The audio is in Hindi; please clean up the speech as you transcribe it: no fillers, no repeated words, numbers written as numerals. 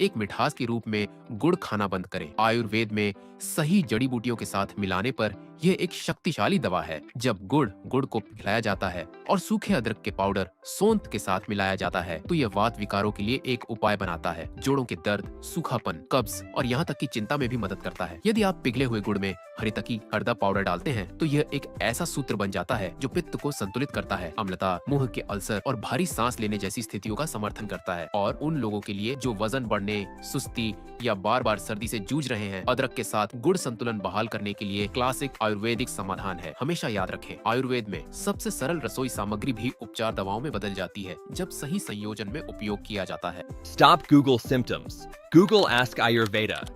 एक मिठास के रूप में गुड़ खाना बंद करें। आयुर्वेद में सही जड़ी बूटियों के साथ मिलाने पर यह एक शक्तिशाली दवा है। जब गुड़ को पिघलाया जाता है और सूखे अदरक के पाउडर सौंठ के साथ मिलाया जाता है तो यह वात विकारों के लिए एक उपाय बनाता है। जोड़ों के दर्द, सूखापन, कब्ज और यहाँ तक कि चिंता में भी मदद करता है। यदि आप पिघले हुए गुड़ में हरितकी हरदा पाउडर डालते हैं तो यह एक ऐसा सूत्र बन जाता है जो पित्त को संतुलित करता है, अम्लता, मुंह के अल्सर और भारी सांस लेने जैसी स्थितियों का समर्थन करता है। और उन लोगों के लिए जो वजन बढ़ने, सुस्ती या बार बार सर्दी से जूझ रहे हैं, अदरक के साथ गुड़ संतुलन बहाल करने के लिए क्लासिक आयुर्वेदिक समाधान है। हमेशा याद रखें, आयुर्वेद में सबसे सरल रसोई सामग्री भी उपचार दवाओं में बदल जाती है जब सही संयोजन में उपयोग किया जाता है। Stop Google symptoms. Google Ask Ayurveda.